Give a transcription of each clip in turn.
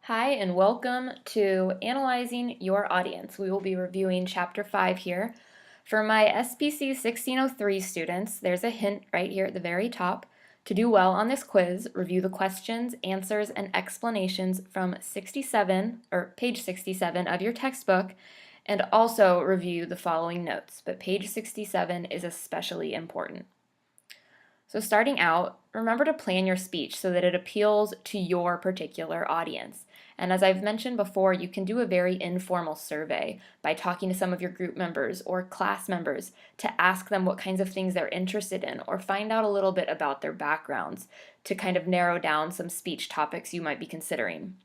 Hi, and welcome to Analyzing Your Audience. We will be reviewing Chapter 5 here. For my SBC 1603 students, there's a hint right here at the very top. To do well on this quiz, review the questions, answers, and explanations from page 67 of your textbook, and also review the following notes. But page 67 is especially important. So starting out, remember to plan your speech so that it appeals to your particular audience. And as I've mentioned before, you can do a very informal survey by talking to some of your group members or class members to ask them what kinds of things they're interested in or find out a little bit about their backgrounds to kind of narrow down some speech topics you might be considering.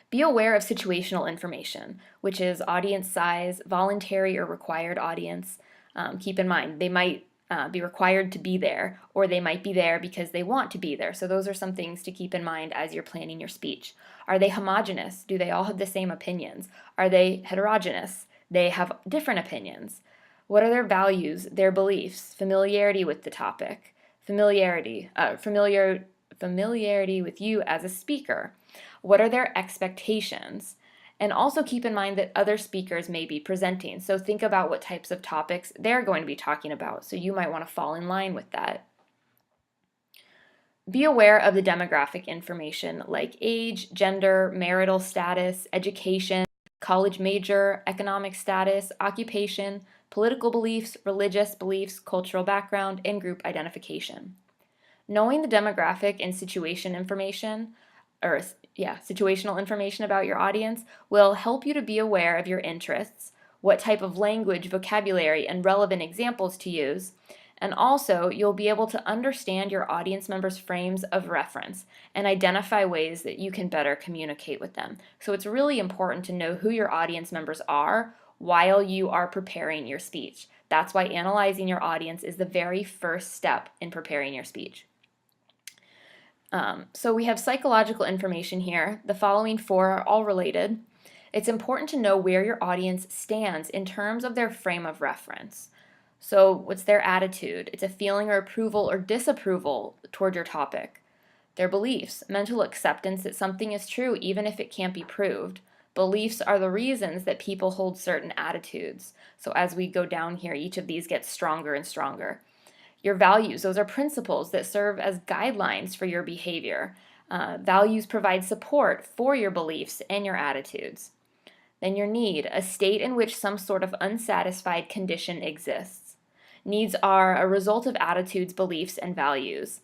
Be aware of situational information, which is audience size, voluntary or required audience. Keep in mind, they might be required to be there, or they might be there because they want to be there. So those are some things to keep in mind as you're planning your speech. Are they homogeneous? Do they all have the same opinions? Are they heterogeneous? They have different opinions. What are their values, their beliefs, familiarity with the topic, familiarity with you as a speaker? What are their expectations? And also keep in mind that other speakers may be presenting. So think about what types of topics they're going to be talking about. So you might want to fall in line with that. Be aware of the demographic information like age, gender, marital status, education, college major, economic status, occupation, political beliefs, religious beliefs, cultural background, and group identification. Knowing the demographic and situational information about your audience will help you to be aware of your interests, what type of language, vocabulary, and relevant examples to use, and also you'll be able to understand your audience members' frames of reference and identify ways that you can better communicate with them. So it's really important to know who your audience members are while you are preparing your speech. That's why analyzing your audience is the very first step in preparing your speech. So we have psychological information here. The following four are all related. It's important to know where your audience stands in terms of their frame of reference. So what's their attitude? It's a feeling or approval or disapproval toward your topic. Their beliefs, mental acceptance that something is true even if it can't be proved. Beliefs are the reasons that people hold certain attitudes. So as we go down here, each of these gets stronger and stronger. Your values, those are principles that serve as guidelines for your behavior. Values provide support for your beliefs and your attitudes. Then your need, a state in which some sort of unsatisfied condition exists. Needs are a result of attitudes, beliefs, and values.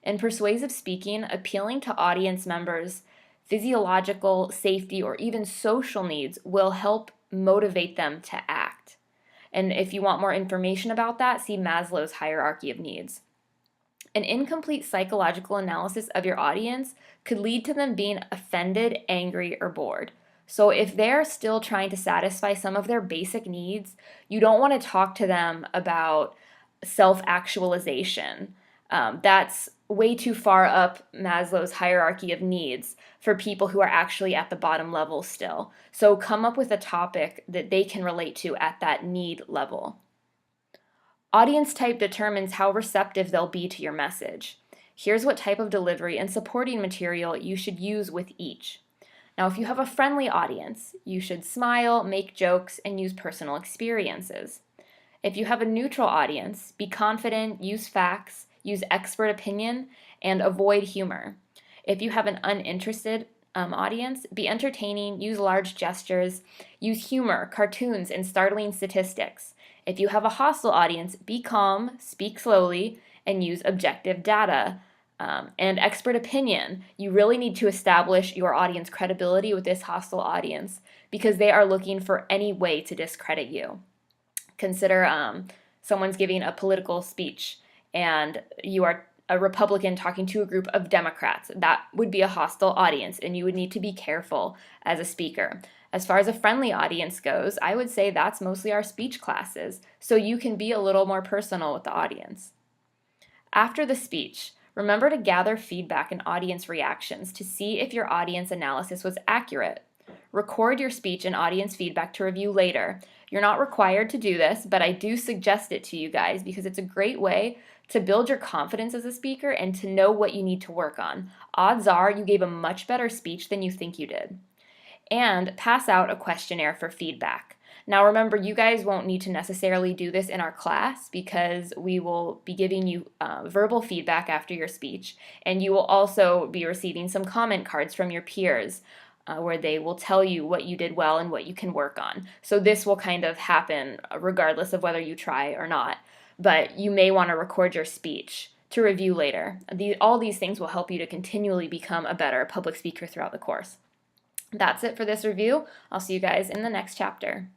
In persuasive speaking, appealing to audience members' physiological, safety, or even social needs will help motivate them to act. And if you want more information about that, see Maslow's hierarchy of needs. An incomplete psychological analysis of your audience could lead to them being offended, angry, or bored. So if they're still trying to satisfy some of their basic needs, you don't want to talk to them about self-actualization. That's way too far up Maslow's hierarchy of needs for people who are actually at the bottom level still. So come up with a topic that they can relate to at that need level. Audience type determines how receptive they'll be to your message. Here's what type of delivery and supporting material you should use with each. Now, if you have a friendly audience, you should smile, make jokes, and use personal experiences. If you have a neutral audience, be confident, use facts, use expert opinion, and avoid humor. If you have an uninterested audience, be entertaining, use large gestures, use humor, cartoons, and startling statistics. If you have a hostile audience, be calm, speak slowly, and use objective data. And expert opinion. You really need to establish your audience credibility with this hostile audience because they are looking for any way to discredit you. Consider someone's giving a political speech and you are a Republican talking to a group of Democrats. That would be a hostile audience and you would need to be careful as a speaker. As far as a friendly audience goes, I would say that's mostly our speech classes, so you can be a little more personal with the audience. After the speech, remember to gather feedback and audience reactions to see if your audience analysis was accurate. Record your speech and audience feedback to review later. You're not required to do this, but I do suggest it to you guys because it's a great way to build your confidence as a speaker and to know what you need to work on. Odds are you gave a much better speech than you think you did. And pass out a questionnaire for feedback. Now remember, you guys won't need to necessarily do this in our class because we will be giving you verbal feedback after your speech, and you will also be receiving some comment cards from your peers where they will tell you what you did well and what you can work on. So this will kind of happen regardless of whether you try or not, but you may want to record your speech to review later. All these things will help you to continually become a better public speaker throughout the course. That's it for this review. I'll see you guys in the next chapter.